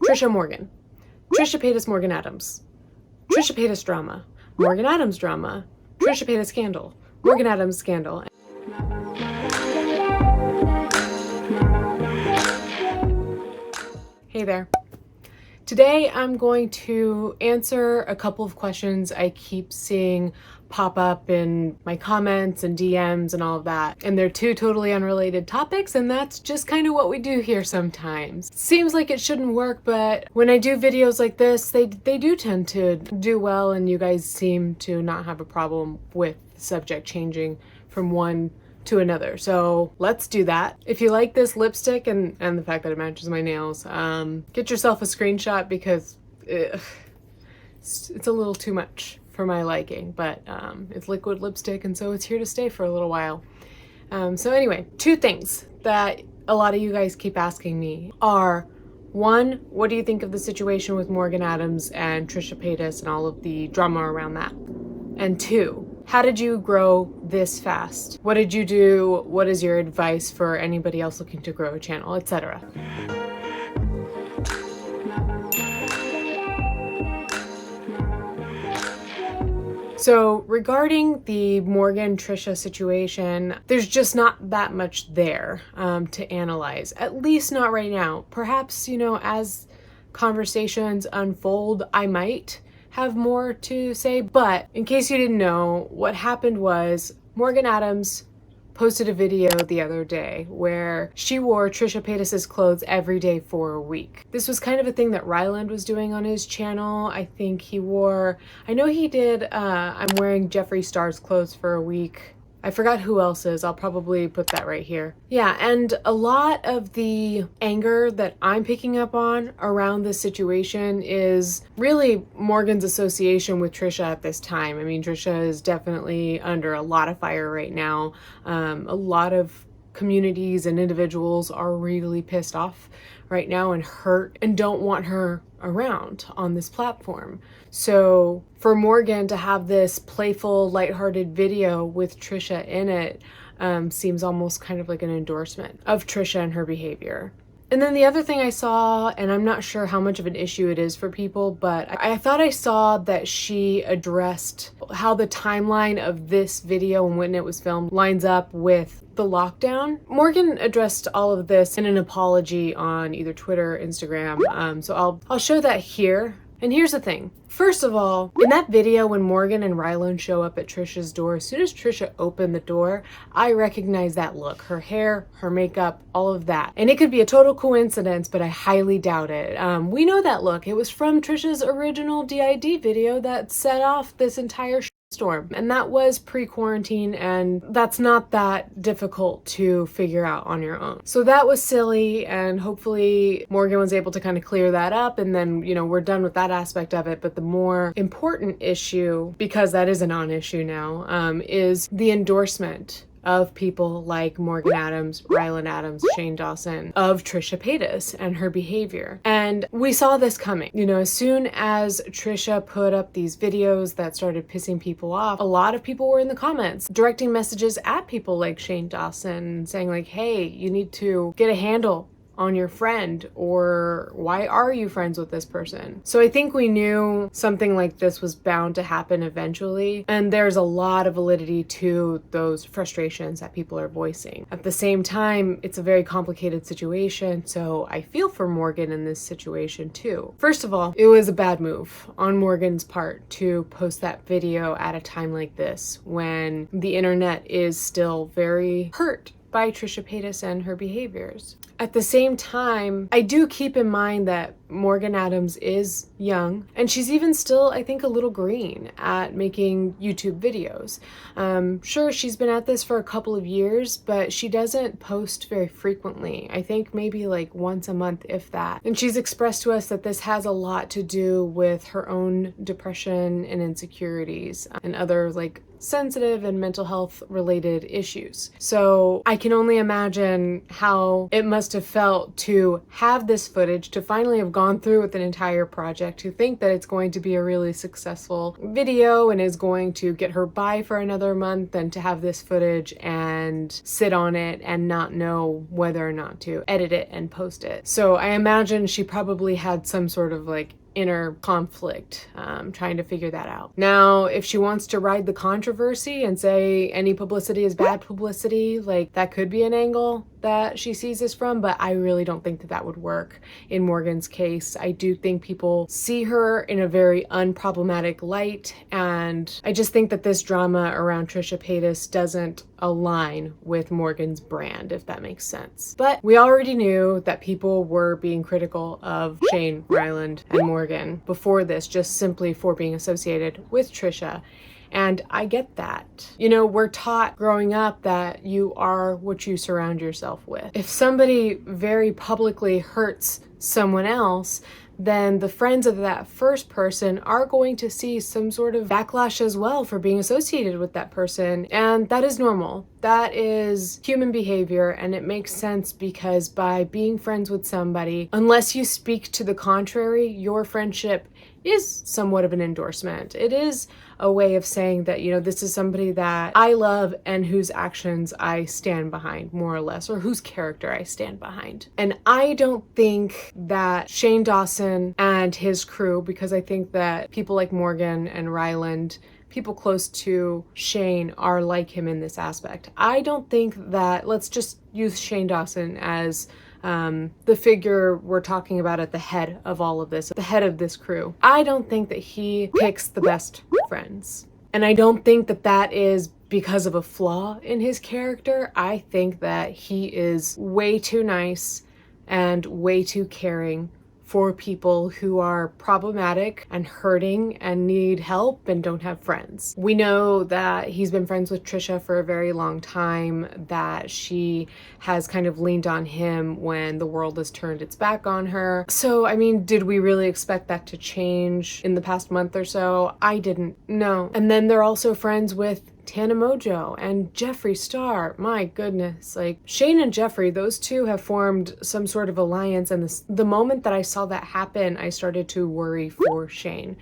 Trisha Morgan, Trisha Paytas Morgan Adams, Trisha Paytas drama, Morgan Adams drama, Trisha Paytas scandal, Morgan Adams scandal. Hey there. Today I'm going to answer a couple of questions I keep seeing pop up in my comments and DMs and all of that. And they're two totally unrelated topics, and that's just kind of what we do here sometimes. Seems like it shouldn't work, but when I do videos like this, they do tend to do well, and you guys seem to not have a problem with the subject changing from one to another. So let's do that. If you like this lipstick and the fact that it matches my nails, get yourself a screenshot because it's a little too much for my liking, but it's liquid lipstick, and so it's here to stay for a little while. So anyway, two things that a lot of you guys keep asking me are, one, what do you think of the situation with Morgan Adams and Trisha Paytas and all of the drama around that? And two, how did you grow this fast? What did you do? What is your advice for anybody else looking to grow a channel, etc.? So regarding the Morgan Trisha situation, there's just not that much there to analyze, at least not right now. Perhaps, as conversations unfold, I might have more to say, but in case you didn't know, what happened was Morgan Adams posted a video the other day where she wore Trisha Paytas' clothes every day for a week. This was kind of a thing that Ryland was doing on his channel. I think he wore, I know he did, I'm wearing Jeffree Star's clothes for a week. I forgot who else is. I'll probably put that right here. Yeah, and a lot of the anger that I'm picking up on around this situation is really Morgan's association with Trisha at this time. I mean, Trisha is definitely under a lot of fire right now. A lot of communities and individuals are really pissed off right now and hurt and don't want her around on this platform. So for Morgan to have this playful, lighthearted video with Trisha in it seems almost kind of like an endorsement of Trisha and her behavior. And then the other thing I saw, and I'm not sure how much of an issue it is for people, but I thought I saw that she addressed how the timeline of this video and when it was filmed lines up with the lockdown. Morgan addressed all of this in an apology on either Twitter or Instagram, so I'll show that here. And here's the thing. First of all, in that video when Morgan and Ryland show up at Trisha's door, as soon as Trisha opened the door, I recognized that look. Her hair, her makeup, all of that. And it could be a total coincidence, but I highly doubt it. We know that look. It was from Trisha's original DID video that set off this entire storm, and that was pre-quarantine, and that's not that difficult to figure out on your own. So that was silly, and hopefully Morgan was able to kind of clear that up, and then we're done with that aspect of it. But the more important issue, because that is a non-issue now, is the endorsement of people like Morgan Adams, Ryland Adams, Shane Dawson, of Trisha Paytas and her behavior. And we saw this coming. As soon as Trisha put up these videos that started pissing people off, a lot of people were in the comments directing messages at people like Shane Dawson saying like, hey, you need to get a handle on your friend, or why are you friends with this person? So I think we knew something like this was bound to happen eventually, and there's a lot of validity to those frustrations that people are voicing. At the same time, it's a very complicated situation, so I feel for Morgan in this situation too. First of all, it was a bad move on Morgan's part to post that video at a time like this when the internet is still very hurt by Trisha Paytas and her behaviors. At the same time, I do keep in mind that Morgan Adams is young, and she's even still, I think, a little green at making YouTube videos. Sure, she's been at this for a couple of years, but she doesn't post very frequently. I think maybe like once a month, if that. And she's expressed to us that this has a lot to do with her own depression and insecurities and other like sensitive and mental health related issues. So I can only imagine how it must have felt to have this footage, to finally have gone gone through with an entire project, who think that it's going to be a really successful video and is going to get her by for another month, and to have this footage and sit on it and not know whether or not to edit it and post it. So I imagine she probably had some sort of like inner conflict, trying to figure that out. Now, if she wants to ride the controversy and say any publicity is bad publicity, like that could be an angle that she sees this from, but I really don't think that that would work in Morgan's case. I do think people see her in a very unproblematic light, and I just think that this drama around Trisha Paytas doesn't align with Morgan's brand, if that makes sense. But we already knew that people were being critical of Shane, Ryland, and Morgan before this, just simply for being associated with Trisha. And I get that. You know, we're taught growing up that you are what you surround yourself with. If somebody very publicly hurts someone else, then the friends of that first person are going to see some sort of backlash as well for being associated with that person. And that is normal. That is human behavior, and it makes sense because by being friends with somebody, unless you speak to the contrary, your friendship is somewhat of an endorsement. It is a way of saying that, you know, this is somebody that I love and whose actions I stand behind, more or less, or whose character I stand behind. And I don't think that Shane Dawson and his crew, because I think that people like Morgan and Ryland, people close to Shane, are like him in this aspect. I don't think that, let's just use Shane Dawson as the figure we're talking about at the head of all of this, the head of this crew. I don't think that he picks the best friends. And I don't think that that is because of a flaw in his character. I think that he is way too nice and way too caring for people who are problematic and hurting and need help and don't have friends. We know that he's been friends with Trisha for a very long time, that she has kind of leaned on him when the world has turned its back on her. So, I mean, did we really expect that to change in the past month or so? I didn't. No. And then they're also friends with Tana Mojo and Jeffree Star. My goodness, like Shane and Jeffree, those two have formed some sort of alliance, and the moment that I saw that happen, I started to worry for Shane.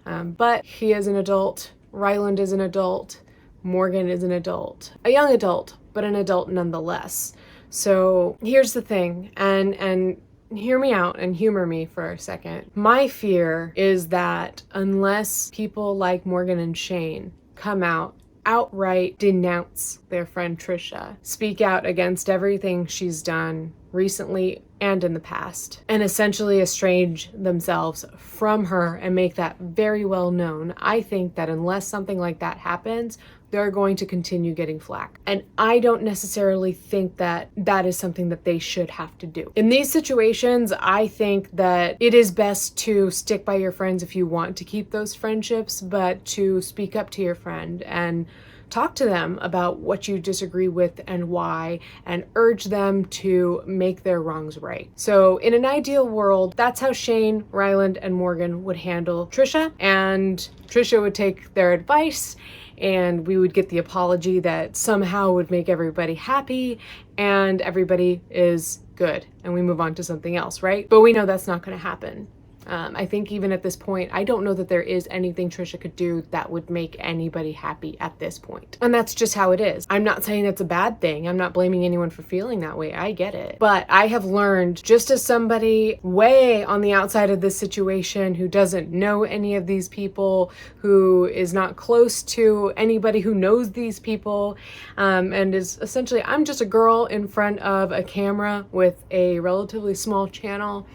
But he is an adult, Ryland is an adult, Morgan is an adult, a young adult, but an adult nonetheless. So here's the thing, and hear me out and humor me for a second. My fear is that unless people like Morgan and Shane come out, outright denounce their friend Trisha, speak out against everything she's done recently and in the past, and essentially estrange themselves from her and make that very well known, I think that unless something like that happens, they're going to continue getting flack. And I don't necessarily think that that is something that they should have to do. In these situations, I think that it is best to stick by your friends if you want to keep those friendships, but to speak up to your friend and talk to them about what you disagree with and why, and urge them to make their wrongs right. So in an ideal world, that's how Shane, Ryland, and Morgan would handle Trisha, and Trisha would take their advice, and we would get the apology that somehow would make everybody happy, and everybody is good, and we move on to something else, right? But we know that's not going to happen. I think even at this point, I don't know that there is anything Trisha could do that would make anybody happy at this point. And that's just how it is. I'm not saying it's a bad thing. I'm not blaming anyone for feeling that way. I get it. But I have learned, just as somebody way on the outside of this situation who doesn't know any of these people, who is not close to anybody who knows these people, and is essentially, I'm just a girl in front of a camera with a relatively small channel.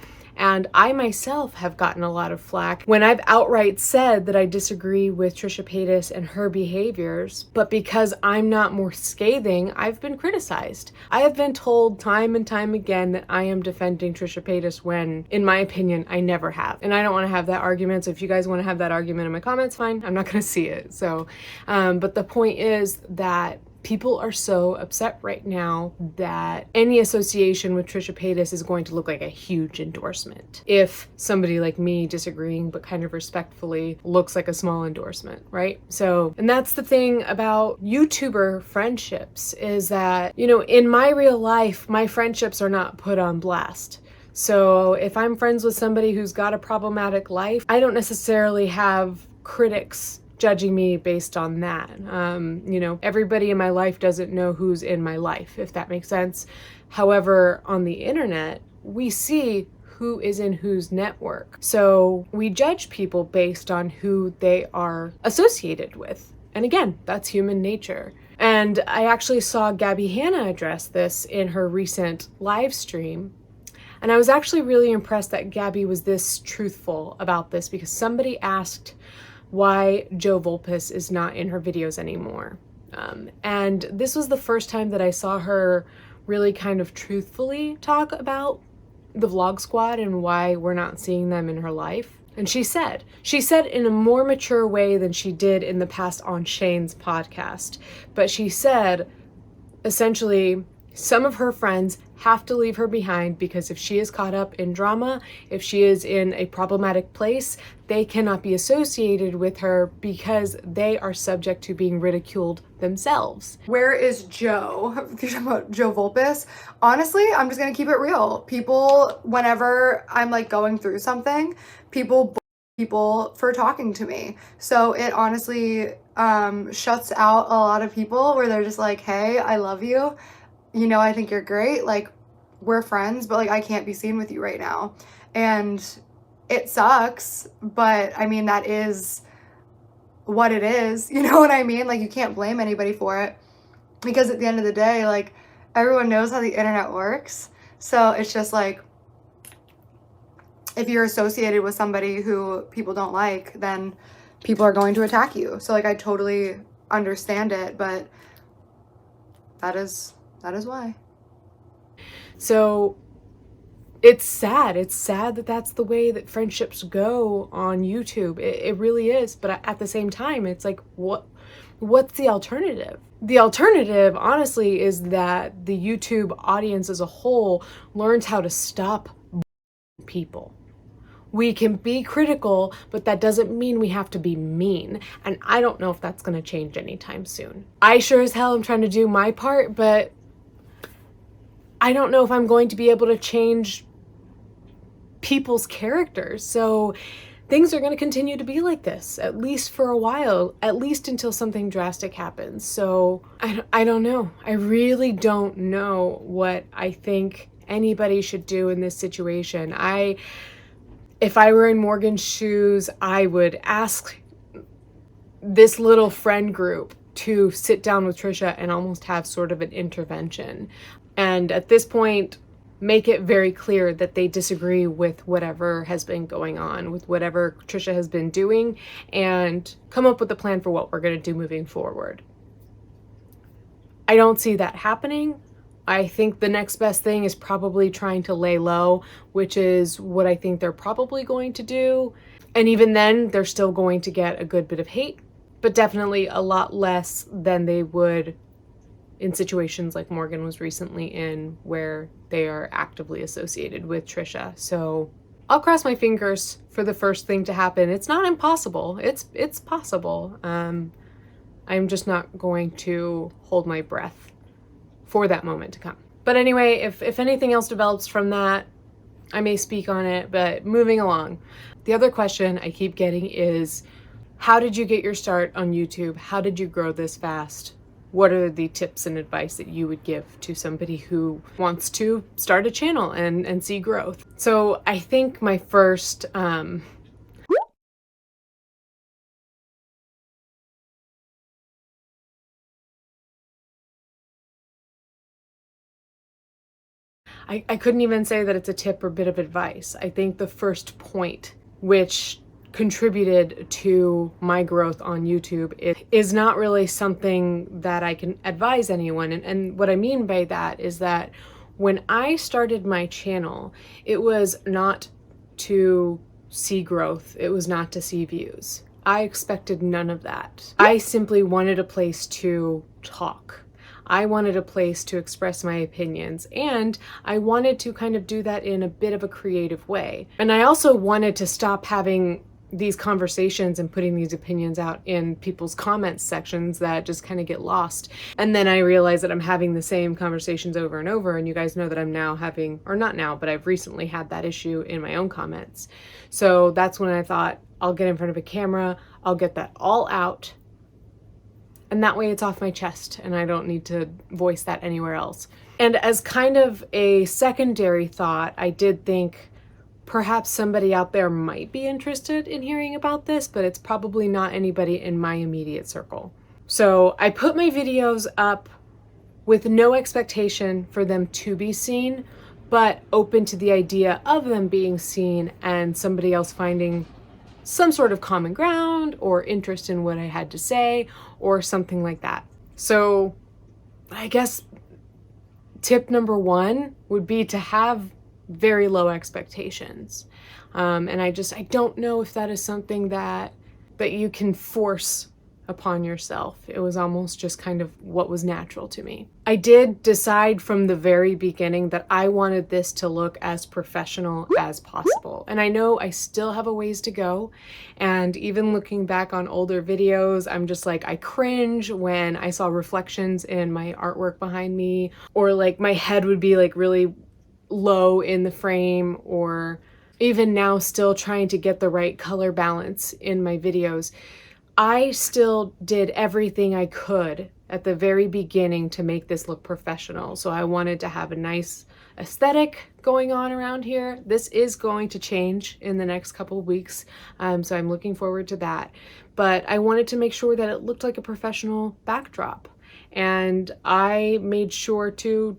And I myself have gotten a lot of flack when I've outright said that I disagree with Trisha Paytas and her behaviors, but because I'm not more scathing, I've been criticized. I have been told time and time again that I am defending Trisha Paytas when, in my opinion, I never have. And I don't want to have that argument, so if you guys want to have that argument in my comments, fine. I'm not going to see it. So, but the point is that people are so upset right now that any association with Trisha Paytas is going to look like a huge endorsement. If somebody like me disagreeing but kind of respectfully looks like a small endorsement, right? So, and that's the thing about YouTuber friendships, is that, you know, in my real life, my friendships are not put on blast. So if I'm friends with somebody who's got a problematic life, I don't necessarily have critics judging me based on that. Everybody in my life doesn't know who's in my life, if that makes sense. However, on the internet, we see who is in whose network. So we judge people based on who they are associated with. And again, that's human nature. And I actually saw Gabbie Hanna address this in her recent live stream. And I was actually really impressed that Gabbie was this truthful about this, because somebody asked why Joe Volpus is not in her videos anymore. And this was the first time that I saw her really kind of truthfully talk about the Vlog Squad and why we're not seeing them in her life. And she said in a more mature way than she did in the past on Shane's podcast, but she said, essentially, some of her friends have to leave her behind because if she is caught up in drama, if she is in a problematic place, they cannot be associated with her because they are subject to being ridiculed themselves. Where is Joe? If you're talking about Joe Volpus, honestly, I'm just gonna keep it real. People, whenever I'm like going through something, people for talking to me. So it honestly shuts out a lot of people where they're just like, hey, I love you. I think you're great. Like, we're friends, but like, I can't be seen with you right now. And it sucks, but I mean, that is what it is. You know what I mean? Like, you can't blame anybody for it, because at the end of the day, like, everyone knows how the internet works. So it's just like, if you're associated with somebody who people don't like, then people are going to attack you. So like, I totally understand it, but that is why. So it's sad. It's sad that that's the way that friendships go on YouTube. It really is. But at the same time, it's like, what's the alternative? The alternative, honestly, is that the YouTube audience as a whole learns how to stop people. We can be critical, but that doesn't mean we have to be mean. And I don't know if that's going to change anytime soon. I sure as hell am trying to do my part, but I don't know if I'm going to be able to change people's characters. So things are going to continue to be like this, at least for a while, at least until something drastic happens. So I don't know. I really don't know what I think anybody should do in this situation. If I were in Morgan's shoes, I would ask this little friend group to sit down with Trisha and almost have sort of an intervention. And at this point, make it very clear that they disagree with whatever has been going on, with whatever Trisha has been doing, and come up with a plan for what we're going to do moving forward. I don't see that happening. I think the next best thing is probably trying to lay low, which is what I think they're probably going to do. And even then, they're still going to get a good bit of hate, but definitely a lot less than they would in situations like Morgan was recently in, where they are actively associated with Trisha. So I'll cross my fingers for the first thing to happen. It's not impossible. It's possible. I'm just not going to hold my breath for that moment to come. But anyway, if anything else develops from that, I may speak on it, but moving along. The other question I keep getting is, how did you get your start on YouTube? How did you grow this fast? What are the tips and advice that you would give to somebody who wants to start a channel and see growth? So I think my first, I couldn't even say that it's a tip or bit of advice. I think the first point, which contributed to my growth on YouTube, it is not really something that I can advise anyone. And what I mean by that is that when I started my channel, it was not to see growth. It was not to see views. I expected none of that. I simply wanted a place to talk. I wanted a place to express my opinions, and I wanted to kind of do that in a bit of a creative way. And I also wanted to stop having these conversations and putting these opinions out in people's comments sections that just kind of get lost. And then I realize that I'm having the same conversations over and over, and you guys know that I'm now having, or not now, but I've recently had that issue in my own comments. So that's when I thought, I'll get in front of a camera, I'll get that all out, and that way it's off my chest and I don't need to voice that anywhere else. And as kind of a secondary thought, I did think perhaps somebody out there might be interested in hearing about this, but it's probably not anybody in my immediate circle. So I put my videos up with no expectation for them to be seen, but open to the idea of them being seen and somebody else finding some sort of common ground or interest in what I had to say or something like that. So I guess tip number one would be to have very low expectations. And I don't know if that is something that you can force upon yourself. It was almost just kind of what was natural to me. I did decide from the very beginning that I wanted this to look as professional as possible. And I know I still have a ways to go. And even looking back on older videos, I'm just like, I cringe when I saw reflections in my artwork behind me, or like my head would be like really low in the frame, or even now still trying to get the right color balance in my videos. I still did everything I could at the very beginning to make this look professional. So I wanted to have a nice aesthetic going on around here. This is going to change in the next couple of weeks, so I'm looking forward to that. But I wanted to make sure that it looked like a professional backdrop. And I made sure to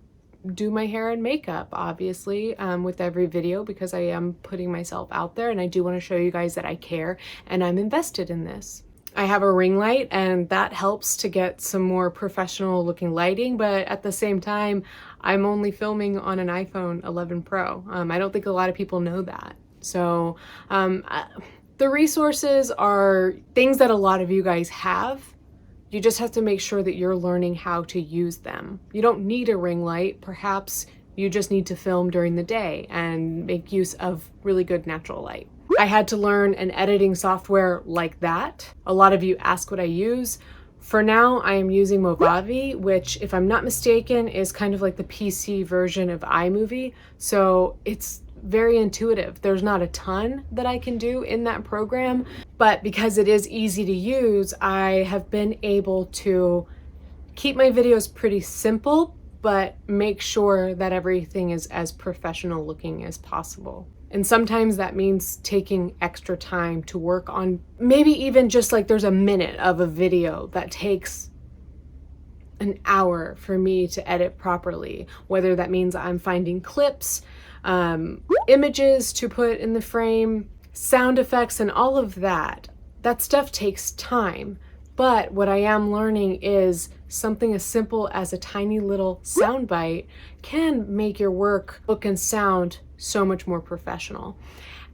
do my hair and makeup, obviously, with every video, because I am putting myself out there and I do want to show you guys that I care and I'm invested in this. I have a ring light and that helps to get some more professional looking lighting, but at the same time, I'm only filming on an iPhone 11 Pro. I don't think a lot of people know that. So the resources are things that a lot of you guys have. You just have to make sure that you're learning how to use them. You don't need a ring light. Perhaps you just need to film during the day and make use of really good natural light. I had to learn an editing software like that. A lot of you ask what I use. For now, I am using Movavi, which, if I'm not mistaken, is kind of like the PC version of iMovie. So it's very intuitive. There's not a ton that I can do in that program, but because it is easy to use, I have been able to keep my videos pretty simple, but make sure that everything is as professional looking as possible. And sometimes that means taking extra time to work on, maybe even just like there's a minute of a video that takes an hour for me to edit properly, whether that means I'm finding clips, images to put in the frame, sound effects, and all of that. That stuff takes time. But what I am learning is something as simple as a tiny little soundbite can make your work look and sound so much more professional.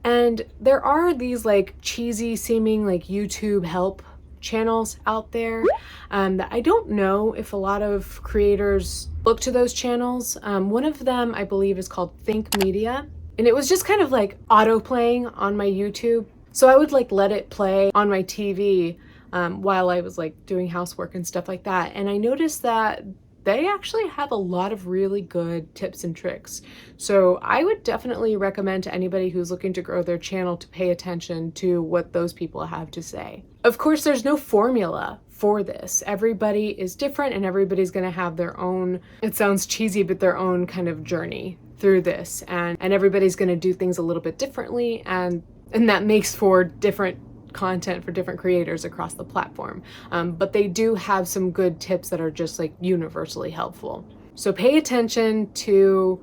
And there are these like cheesy seeming like YouTube help channels out there that I don't know if a lot of creators look to those channels. One of them I believe is called Think Media, and it was just kind of like auto playing on my YouTube. So I would like let it play on my TV while I was like doing housework and stuff like that. And I noticed that they actually have a lot of really good tips and tricks. So I would definitely recommend to anybody who's looking to grow their channel to pay attention to what those people have to say. Of course, there's no formula for this. Everybody is different and everybody's gonna have their own, it sounds cheesy, but their own kind of journey through this. And everybody's gonna do things a little bit differently, and that makes for different content for different creators across the platform. But they do have some good tips that are just like universally helpful. So pay attention to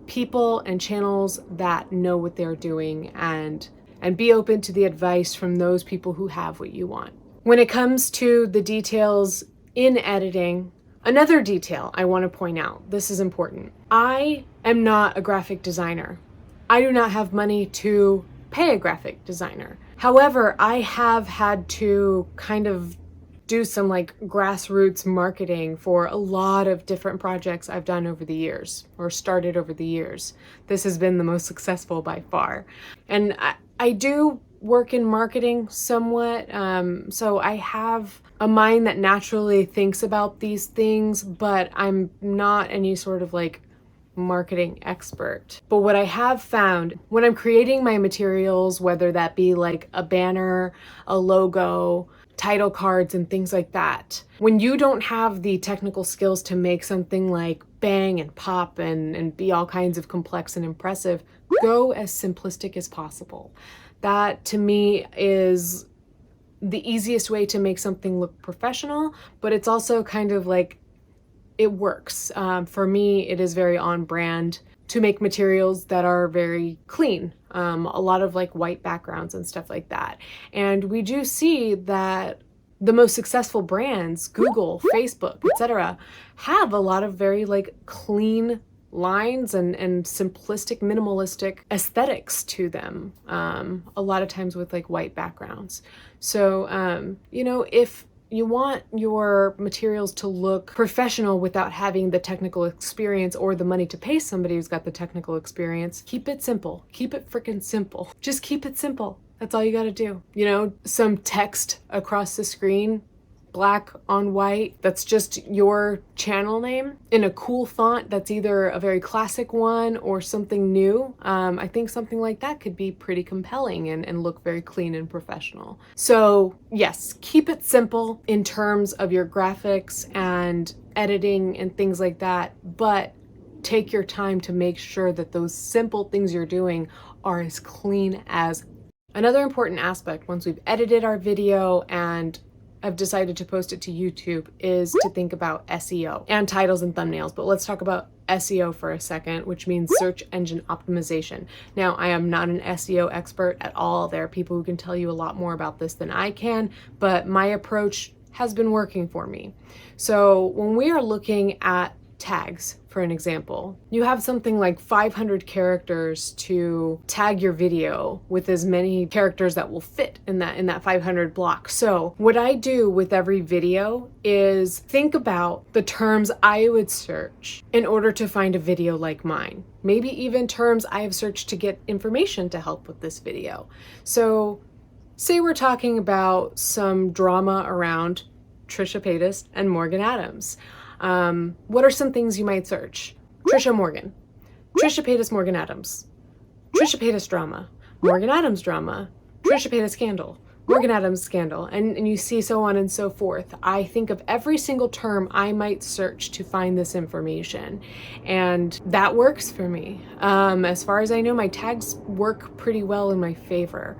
people and channels that know what they're doing, and be open to the advice from those people who have what you want. When it comes to the details in editing, another detail I want to point out, this is important. I am not a graphic designer. I do not have money to pay a graphic designer. However, I have had to kind of do some like grassroots marketing for a lot of different projects I've done over the years, or started over the years. This has been the most successful by far. And I do work in marketing somewhat, so I have a mind that naturally thinks about these things, but I'm not any sort of like marketing expert. But what I have found when I'm creating my materials, whether that be like a banner, a logo, title cards, and things like that, when you don't have the technical skills to make something like bang and pop and be all kinds of complex and impressive, go as simplistic as possible. That to me is the easiest way to make something look professional, but it's also kind of like, it works. For me, it is very on brand to make materials that are very clean. A lot of like white backgrounds and stuff like that. And we do see that the most successful brands, Google, Facebook, etc., have a lot of very like clean lines and simplistic, minimalistic aesthetics to them. A lot of times with like white backgrounds. So, you know, if you want your materials to look professional without having the technical experience or the money to pay somebody who's got the technical experience, keep it simple. Keep it freaking simple. Just keep it simple. That's all you gotta do. You know, some text across the screen, black on white, that's just your channel name in a cool font that's either a very classic one or something new. I think something like that could be pretty compelling and look very clean and professional. So yes, keep it simple in terms of your graphics and editing and things like that, but take your time to make sure that those simple things you're doing are as clean as. Another important aspect once we've edited our video and I've decided to post it to YouTube is to think about SEO and titles and thumbnails. But let's talk about SEO for a second, which means search engine optimization. Now, I am not an SEO expert at all. There are people who can tell you a lot more about this than I can, but my approach has been working for me. So when we are looking at tags, for an example, you have something like 500 characters to tag your video with as many characters that will fit in that 500 block. So what I do with every video is think about the terms I would search in order to find a video like mine. Maybe even terms I have searched to get information to help with this video. So say we're talking about some drama around Trisha Paytas and Morgan Adams. What are some things you might search? Trisha Morgan, Trisha Paytas Morgan Adams, Trisha Paytas drama, Morgan Adams drama, Trisha Paytas scandal, Morgan Adams scandal, and you see so on and so forth. I think of every single term I might search to find this information, and that works for me. As far as I know, my tags work pretty well in my favor.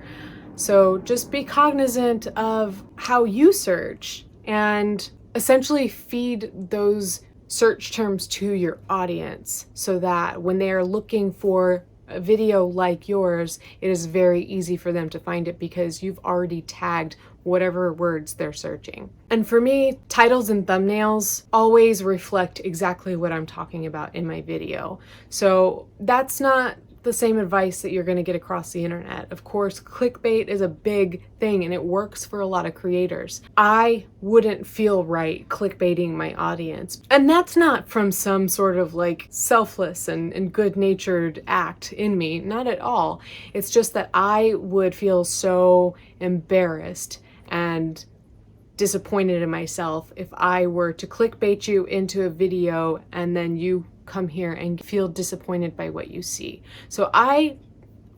So just be cognizant of how you search and essentially feed those search terms to your audience so that when they are looking for a video like yours, it is very easy for them to find it because you've already tagged whatever words they're searching. And for me, titles and thumbnails always reflect exactly what I'm talking about in my video. So that's not the same advice that you're going to get across the internet. Of course, clickbait is a big thing and it works for a lot of creators. I wouldn't feel right clickbaiting my audience. And that's not from some sort of like selfless and good-natured act in me, not at all. It's just that I would feel so embarrassed and disappointed in myself if I were to clickbait you into a video and then you come here and feel disappointed by what you see. So I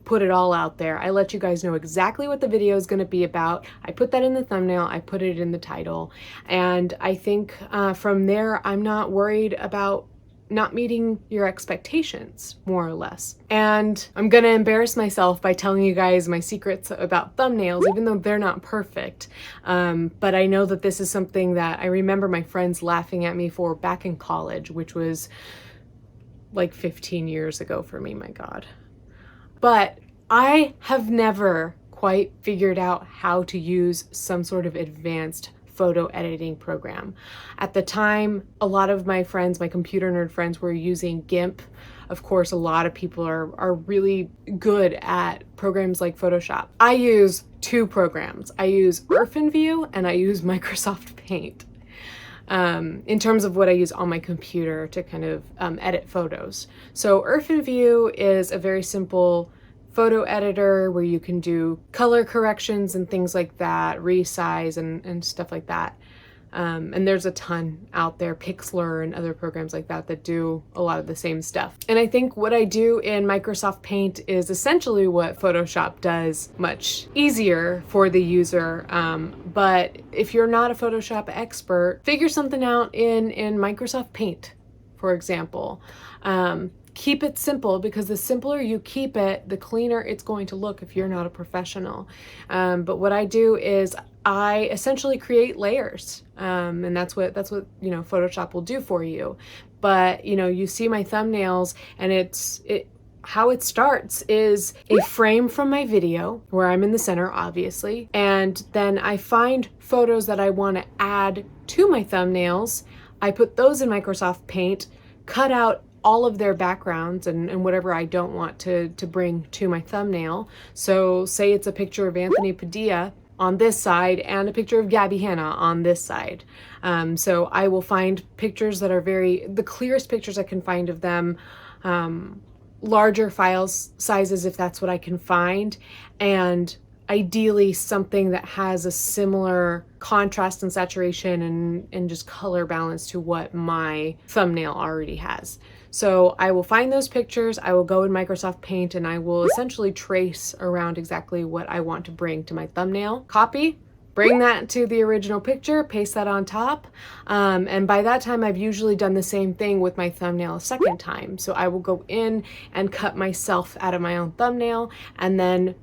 put it all out there. I let you guys know exactly what the video is going to be about. I put that in the thumbnail, I put it in the title, and I think from there I'm not worried about not meeting your expectations, more or less. And I'm gonna embarrass myself by telling you guys my secrets about thumbnails, even though they're not perfect. But I know that this is something that I remember my friends laughing at me for back in college, which was like 15 years ago for me, my God. But I have never quite figured out how to use some sort of advanced photo editing program. At the time, a lot of my friends, my computer nerd friends, were using GIMP. Of course, a lot of people are really good at programs like Photoshop. I use two programs. I use OrphanView and I use Microsoft Paint. In terms of what I use on my computer to kind of edit photos. So OrphanView is a very simple photo editor where you can do color corrections and things like that, resize and stuff like that. And there's a ton out there, Pixlr and other programs like that that do a lot of the same stuff. And I think what I do in Microsoft Paint is essentially what Photoshop does, much easier for the user. But if you're not a Photoshop expert, figure something out in Microsoft Paint, for example. Keep it simple, because the simpler you keep it, the cleaner it's going to look if you're not a professional. But what I do is I essentially create layers, and that's what Photoshop will do for you. But you see my thumbnails, and how it starts is a frame from my video where I'm in the center, obviously, and then I find photos that I want to add to my thumbnails. I put those in Microsoft Paint, cut out all of their backgrounds and whatever I don't want to bring to my thumbnail. So say it's a picture of Anthony Padilla on this side and a picture of Gabbie Hanna on this side. So I will find pictures that are the clearest pictures I can find of them, larger file sizes if that's what I can find, and ideally something that has a similar contrast and saturation and just color balance to what my thumbnail already has. So I will find those pictures, I will go in Microsoft Paint, and I will essentially trace around exactly what I want to bring to my thumbnail. Copy, bring that to the original picture, paste that on top. And by that time, I've usually done the same thing with my thumbnail a second time. So I will go in and cut myself out of my own thumbnail, and then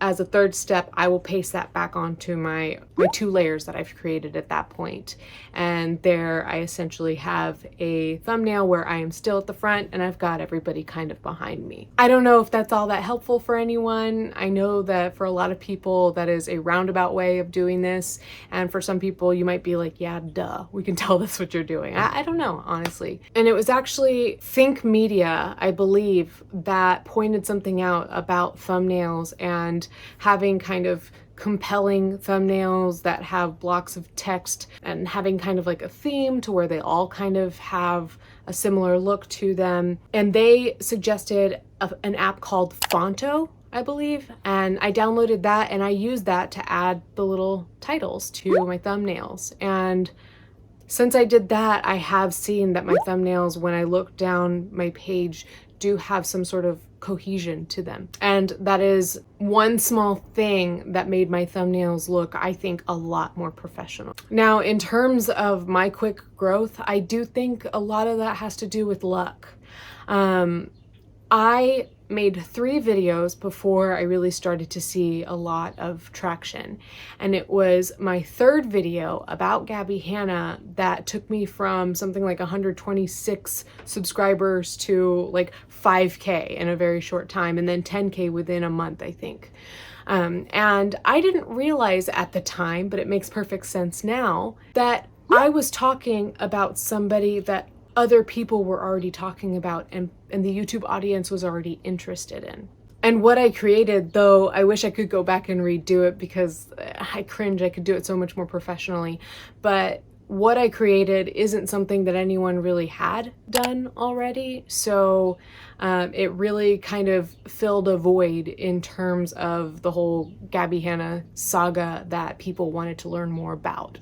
as a third step, I will paste that back onto my two layers that I've created at that point. And there I essentially have a thumbnail where I am still at the front and I've got everybody kind of behind me. I don't know if that's all that helpful for anyone. I know that for a lot of people that is a roundabout way of doing this. And for some people you might be like, yeah, duh, we can tell that's what you're doing. I don't know, honestly. And it was actually Think Media, I believe, that pointed something out about thumbnails and having kind of compelling thumbnails that have blocks of text and having kind of like a theme to where they all kind of have a similar look to them. And they suggested an app called Fonto, I believe, and I downloaded that and I used that to add the little titles to my thumbnails. And since I did that, I have seen that my thumbnails, when I look down my page, do have some sort of cohesion to them. And that is one small thing that made my thumbnails look, I think, a lot more professional. Now, in terms of my quick growth, I do think a lot of that has to do with luck. I made 3 videos before I really started to see a lot of traction. And it was my 3rd video about Gabbie Hanna that took me from something like 126 subscribers to like 5K in a very short time, and then 10K within a month, I think. And I didn't realize at the time, but it makes perfect sense now, that I was talking about somebody that other people were already talking about and the YouTube audience was already interested in. And what I created, though I wish I could go back and redo it because I cringe, I could do it so much more professionally, but what I created isn't something that anyone really had done already. So it really kind of filled a void in terms of the whole Gabbie Hanna saga that people wanted to learn more about.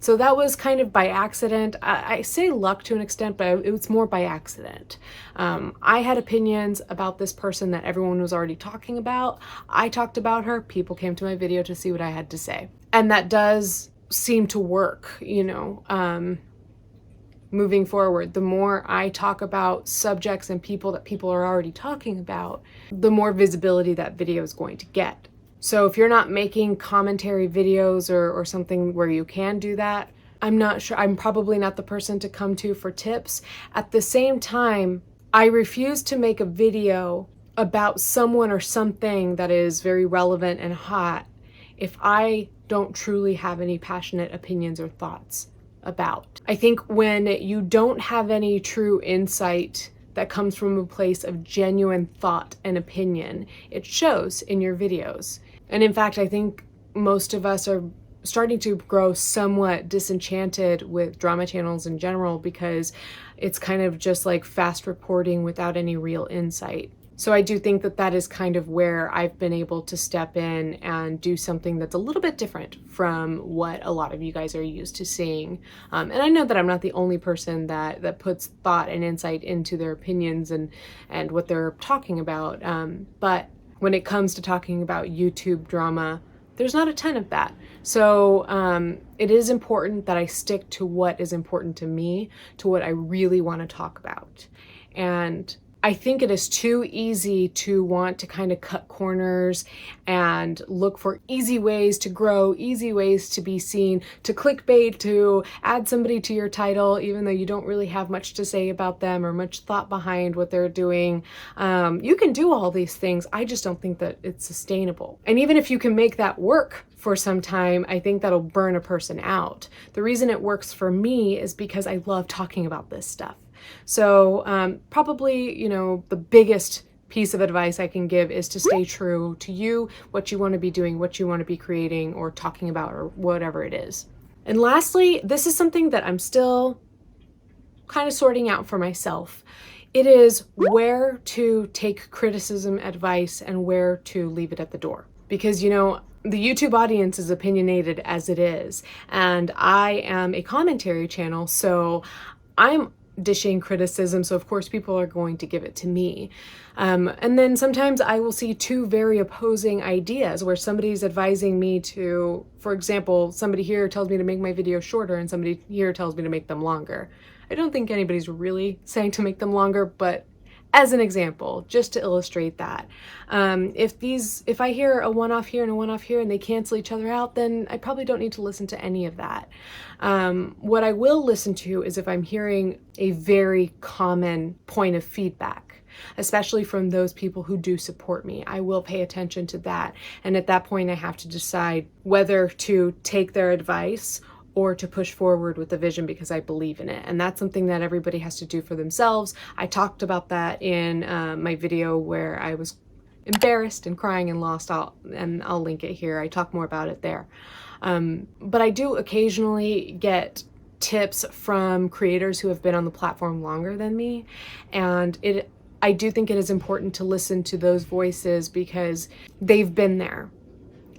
So that was kind of by accident. I say luck to an extent, but it was more by accident. I had opinions about this person that everyone was already talking about. I talked about her, people came to my video to see what I had to say. And that does seem to work, moving forward. The more I talk about subjects and people that people are already talking about, the more visibility that video is going to get. So if you're not making commentary videos or something where you can do that, I'm not sure, I'm probably not the person to come to for tips. At the same time, I refuse to make a video about someone or something that is very relevant and hot if I don't truly have any passionate opinions or thoughts about. I think when you don't have any true insight that comes from a place of genuine thought and opinion, it shows in your videos. And in fact, I think most of us are starting to grow somewhat disenchanted with drama channels in general because it's kind of just like fast reporting without any real insight. So I do think that that is kind of where I've been able to step in and do something that's a little bit different from what a lot of you guys are used to seeing. And I know that I'm not the only person that puts thought and insight into their opinions and what they're talking about. But when it comes to talking about YouTube drama, there's not a ton of that. So it is important that I stick to what is important to me, to what I really want to talk about. And I think it is too easy to want to kind of cut corners and look for easy ways to grow, easy ways to be seen, to clickbait, to add somebody to your title, even though you don't really have much to say about them or much thought behind what they're doing. You can do all these things. I just don't think that it's sustainable. And even if you can make that work for some time, I think that'll burn a person out. The reason it works for me is because I love talking about this stuff. So probably, the biggest piece of advice I can give is to stay true to you, what you want to be doing, what you want to be creating or talking about or whatever it is. And lastly, this is something that I'm still kind of sorting out for myself. It is where to take criticism, advice, and where to leave it at the door. Because, the YouTube audience is opinionated as it is. And I am a commentary channel, so I'm dishing criticism, so of course people are going to give it to me. And then sometimes I will see two very opposing ideas where somebody's advising me to, for example, somebody here tells me to make my videos shorter and somebody here tells me to make them longer. I don't think anybody's really saying to make them longer, but as an example, just to illustrate that. If I hear a one-off here and a one-off here and they cancel each other out, then I probably don't need to listen to any of that. What I will listen to is if I'm hearing a very common point of feedback, especially from those people who do support me. I will pay attention to that. And at that point, I have to decide whether to take their advice or to push forward with the vision because I believe in it. And that's something that everybody has to do for themselves. I talked about that in my video where I was embarrassed and crying and lost, I'll link it here. I talk more about it there. But I do occasionally get tips from creators who have been on the platform longer than me. And I do think it is important to listen to those voices because they've been there.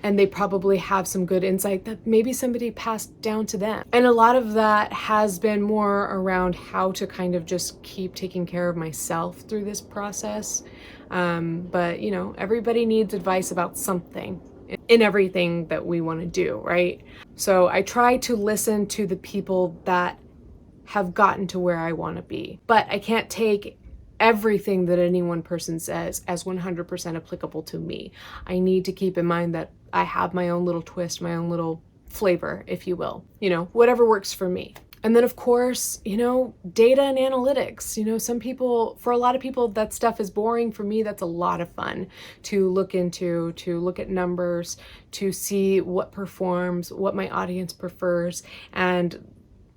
And they probably have some good insight that maybe somebody passed down to them. And a lot of that has been more around how to kind of just keep taking care of myself through this process. But everybody needs advice about something in everything that we want to do, right? So I try to listen to the people that have gotten to where I want to be. But I can't take everything that any one person says as 100% applicable to me. I need to keep in mind that I have my own little twist, my own little flavor, if you will, whatever works for me. And then of course, data and analytics, some people, for a lot of people, that stuff is boring. For me, that's a lot of fun to look into, to look at numbers, to see what performs, what my audience prefers. And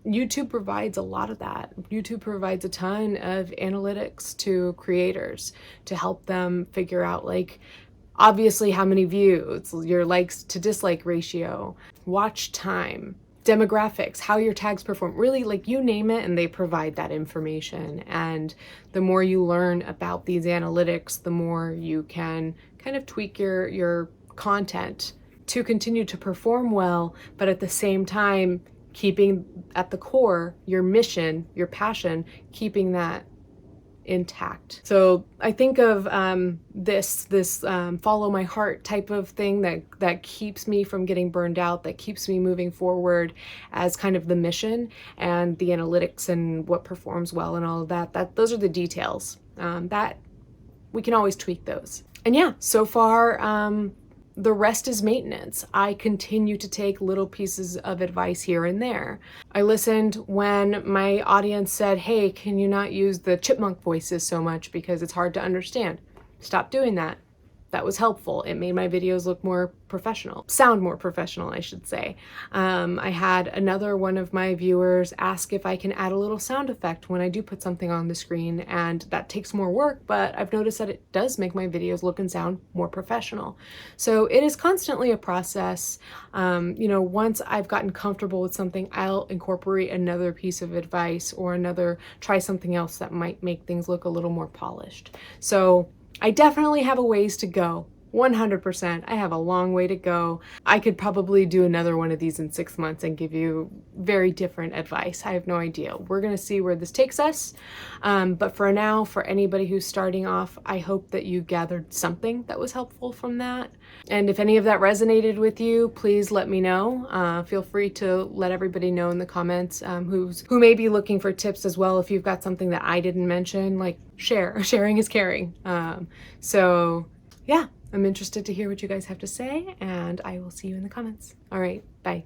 YouTube provides a lot of that. YouTube provides a ton of analytics to creators to help them figure out, obviously how many views, your likes to dislike ratio, watch time, demographics, how your tags perform, really you name it, and they provide that information. And the more you learn about these analytics, the more you can kind of tweak your content to continue to perform well, but at the same time, keeping at the core your mission, your passion, keeping that intact. So I think of this follow my heart type of thing that keeps me from getting burned out, that keeps me moving forward as kind of the mission, and the analytics and what performs well and all of that those are the details that we can always tweak those. And yeah, so far the rest is maintenance. I continue to take little pieces of advice here and there. I listened when my audience said, hey, can you not use the chipmunk voices so much because it's hard to understand? Stop doing that. That was helpful. It made my videos look more professional, sound more professional, I should say. I had another one of my viewers ask if I can add a little sound effect when I do put something on the screen, and that takes more work, but I've noticed that it does make my videos look and sound more professional. So it is constantly a process. Once I've gotten comfortable with something, I'll incorporate another piece of advice or try something else that might make things look a little more polished. So I definitely have a ways to go. 100%. I have a long way to go. I could probably do another one of these in 6 months and give you very different advice. I have no idea. We're going to see where this takes us. But for now, for anybody who's starting off, I hope that you gathered something that was helpful from that. And if any of that resonated with you, please let me know. Feel free to let everybody know in the comments who may be looking for tips as well. If you've got something that I didn't mention, like sharing is caring. So yeah, I'm interested to hear what you guys have to say, and I will see you in the comments. All right, bye.